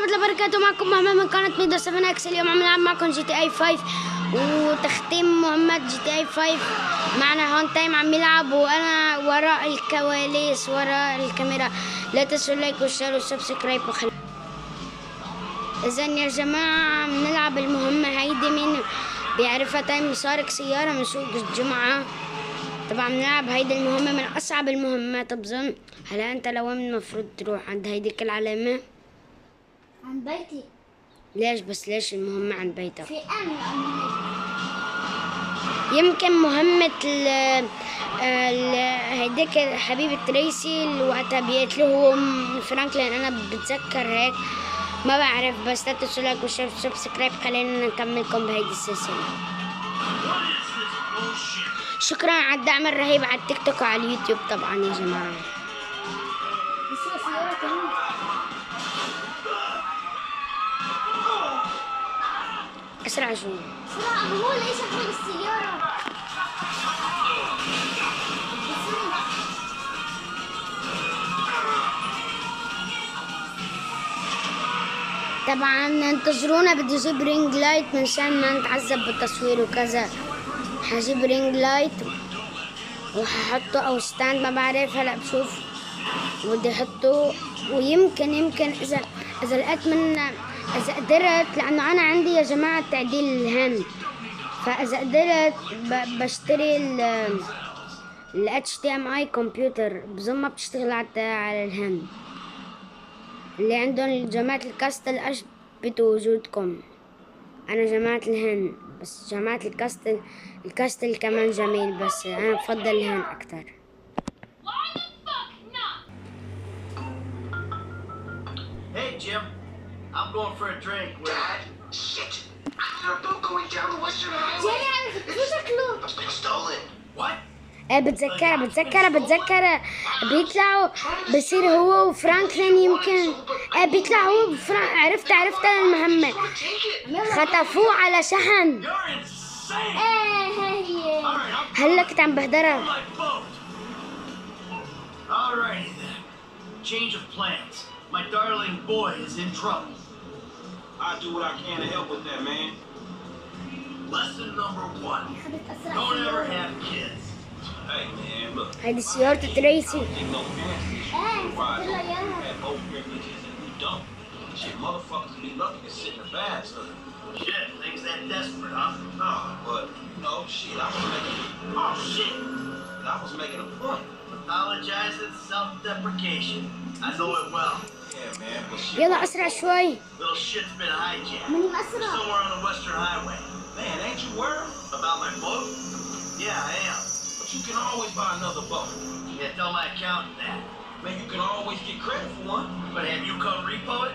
ورحمة الله وبركاته. معكم محمد من قناة ميدو 7 اكس. اليوم عم نلعب معكم جي تي اي 5 وتختيم مهمة جي تي اي 5. معنا هون تايم عم يلعب وانا وراء الكواليس وراء الكاميرا. لا تنسوا اللايك والشير والسبسكرايب اذا يا جماعة عم نلعب المهمة هيدي. مين بيعرفها؟ تايم سارق سيارة من سوق الجمعة. طبعا بنلعب هيدي المهمة من أصعب المهمات بظن. هلا أنت لوين المفروض تروح؟ عند هيديك العلامة؟ عند بيتي. ليش بس؟ ليش المهمة عند بيتك؟ في أمن. يمكن مهمة هيديك حبيبة تريسي اللي وقتها بيت له هو فرانكلين. أنا بتذكر هيك، ما بعرف. بس لا تنسوا لايك وشير وسبسكرايب. خلينا نكملكم بهيدي السلسلة. شكرا على الدعم الرهيب على التيك توك وعلى اليوتيوب طبعا يا جماعة. اسرع شوي. اسرع هو ليش اخذ السيارة؟ طبعا انتظرونا، بدي اجيب رينج لايت منشان ما نتعذب بالتصوير وكذا. حجيب رينج لايت وححطه او ستاند، ما بعرف، هلا بشوف. بدي احطه ويمكن اذا لقيت اذا قدرت، لانه انا عندي يا جماعة تعديل الهند، فاذا قدرت بشتري ال HDMI كمبيوتر. بظن ما بتشتغل على الهند. اللي عندهم جماعة الكاستل أثبت وجودكم. أنا جماعة الهند، بس جماعة الكاستل كمان جميل، بس أنا بفضل الهند أكتر. Hey Jim, I'm going for a drink. Dad, shit! You're both going down the Western Highway. جاي شو شكله؟ It's been stolen. What? ايه بتذكر بيطلعوا، بصير هو وفرانكلين يمكن. ايه بيطلع هو عرفت المهمة. خطفوه على شحن. You're insane! هي. Alright, هلا كنت عم بهدرها. my boat. Alrighty then. Change of plans. My darling boy is in trouble. I'll do what I can to help with that, man. Lesson number 1. أخذت أسرع Don't ever سيارة. have kids. Hey, man, look. هيدي سيارة تريسي. Ain't no fancy shit. إيه، Ride كله over. إياها. Have both privileges and you don't. Shit, motherfuckers be lucky to sit in the baths. Shit, things that desperate, huh? Nah, but you know, shit, I was making a point. Apologizing, self-deprecation. I know it well. Yeah, man, but shit. يلا أسرع شوي. Little shit's been hijacked. من We're أسرع. somewhere on the Western Highway. Man, ain't you worried? About my boat? Yeah, I am. But you can always buy another boat. Yeah, tell my accountant that. Man, you can always get credit for one. But have you come repo it?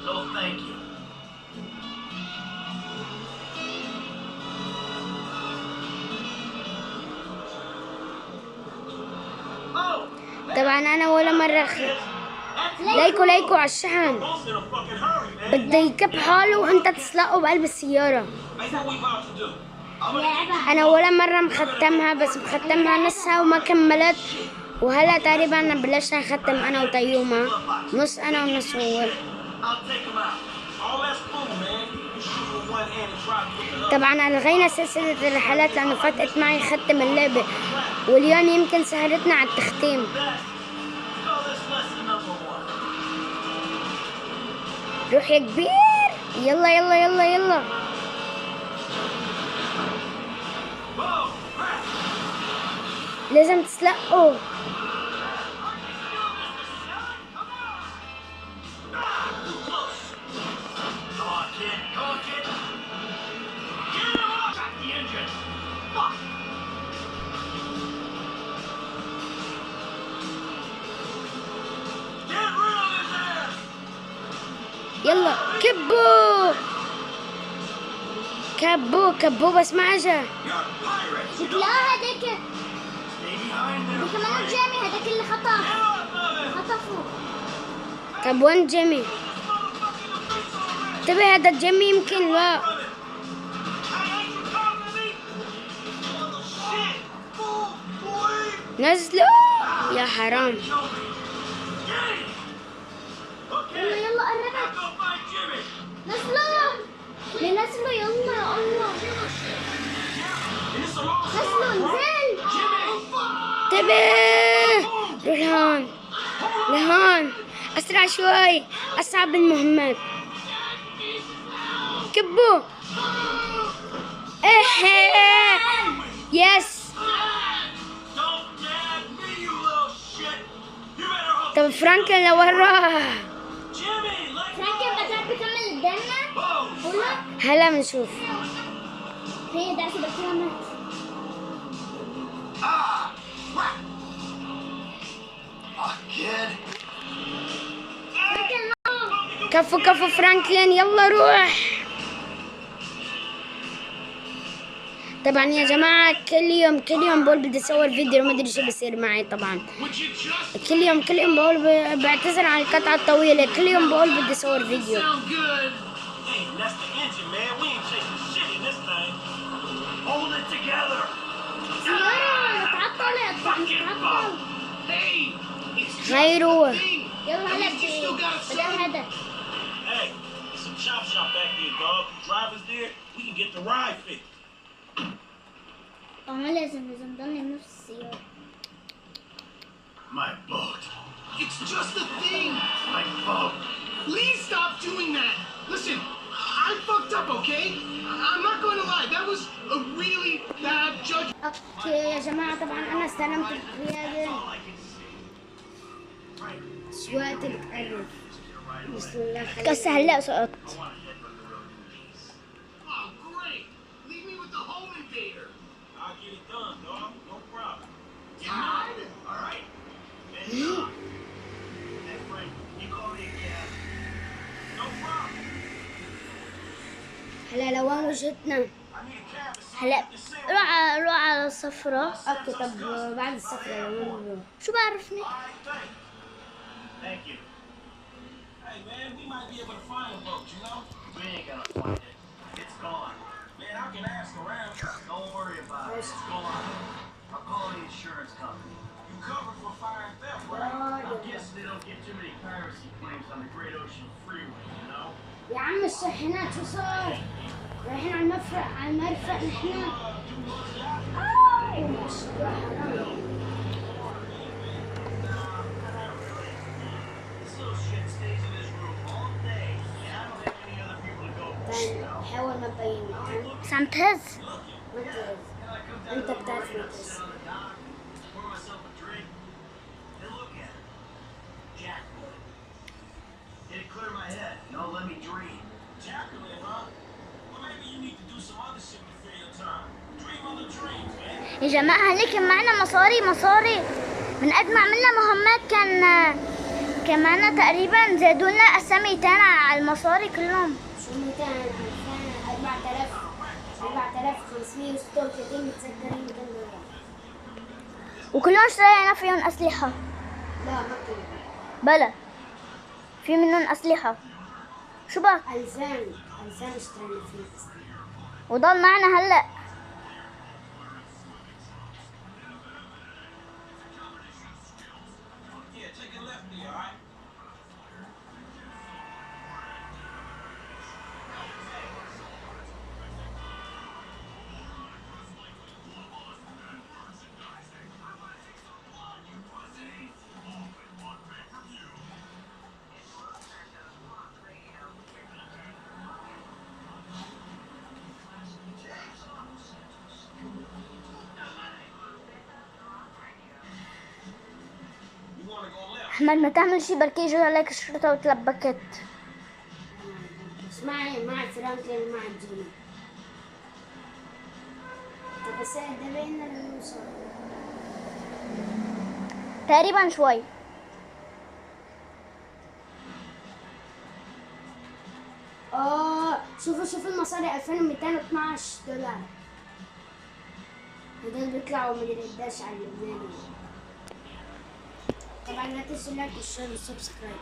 So thank you. Oh! طبعا أنا ولا مرة لايكو على الشحن. Boat's in a fucking hurry, man. بده يكب حاله وأنت تسلقه بقلب السيارة. Hey, what we about to do? أنا ولا مرة مختمها، بس مختمها نصها وما كملت. وهلا تقريبا بلشنا نختم أنا وتيوما، نص أنا ونص هو. I'll take him out. All that's cool, man. You shoot with one hand and try to pick it up. طبعا ألغينا سلسلة الرحلات لأنه فتقت معي ختم اللعبة، واليوم يمكن سهرتنا على التختيم. Let's call this lesson number 1. روح يا كبير. يلا يلا يلا يلا. Whoa! Crap! لازم تسلقه. Come on, kid. Come on, kid. Get him up! Shut the engine. Fuck! Get rid of his ass! يلا كبوه بس ما اجا. You're a pirate. You know? لا هذاك Stay behind there. كمان جامي، هذاك اللي خطف. Get off of it! خطفه. طب وين جيمي؟ انتبه هذا جيمي يمكن لا. نزلوا يا حرام. يلا قربت. نزلوا نزلوا يلا يا الله. It's a long نزلوا story, bro. نزل. Jimmy! انتبه. روح لهون لهون، اسرع شوي، اصعب المهمات. كبوا. ايه يس. Don't nag me, you little shit! You better hook طب فرانكلين لوين راح؟ Jimmy! Let فرانكل بتعرف تكمل قدامنا؟ go! ولا هلا بنشوف. هي ده بس مات. Ah! Crap! Ah, kid. فرانكل نو. كفو كفو فرانكلين، يلا روح. طبعا يا جماعة كل يوم بقول بدي اصور فيديو، ما ادري شو بصير معي. طبعا Would you just كل يوم بقول بعتذر عن القطعة الطويلة، كل يوم بقول بدي اصور فيديو. sound good? Hey, that's the engine, man. We ain't chasing shit in this thing. Hold it together. سيارة اتعطلت اتعطل. Hey, it's just هاي روح. thing. يلا هلا At least you still got a بدل son. هذا. Hey, there's some chop shop back there, dog. Drivers there, we can get the ride fixed. لازم نضلني بنفس السيارة. My boat. It's just a thing. My boat. Please stop doing that. Listen, I fucked up, okay? I'm not going to lie. That was a really bad judgment. اوكي يا جماعة، طبعا انا استلمت القيادة. سواقتي بتقرب. بسم الله خليك. بس هلا سقط. Oh, great. Leave me with the home invader. I'll get it done, dog. No problem. Todd? All right. And, hey, Frank, you call me a cab. No problem. هلا لوين وجهتنا؟ I need a cab. As soon هلا as the sale. روح على الصفرة. اوكي طب بعد السفرة لوين نروح؟ شو بعرفني؟ All right, thanks. Thank you. Hey, man, we might be able to find a boat, you know? We ain't gonna find it. It's gone. Man, I can ask around. Don't worry about it. It's gone. I'll call the insurance company. You covered for fire and theft, right? I guess they don't get too many piracy claims on the Great Ocean Freeway, you know? يا عم الشاحنات شو صار؟ رايحين على المرفأ نحن. This little shit stays in this room all day, and I don't have any other people to go with. حاول ما تبين. بس عم تهز. ما تهز. انت بتعرف ما تهز. Pour myself a drink, and look at it. Jacqueline. It'd clear my head, you know, let me dream. Jacqueline, huh? Well, maybe you need to do some other shit to fill your time. Dream other dreams, man. يا جماعة هليك معنا مصاري. من قد ما عملنا مهمات كان معنا تقريبا زادوا لنا أسامي تاني على المصاري كلهم. شو 200 4536 متذكرين $200. وكلهم اشترينا فيهم أسلحة. لا ما كله. بلا في منهم أسلحة. شو بقى؟ 2000 اشترينا فيه. وضل معنا هلا. Yeah, take a left there, all right? You wanna go left? أحمد ما تعمل شي بركي يجوا عليك الشرطة وتلبكت. بس مع فرانكلين ومع جيمي. طب بس ده بينا اللي نوصل. تقريبا شوي. شوفوا المصاري $2212. هدول بيطلعوا من القداش على اللبناني. طبعا لا تنسوا اللايك والشير والسبسكرايب.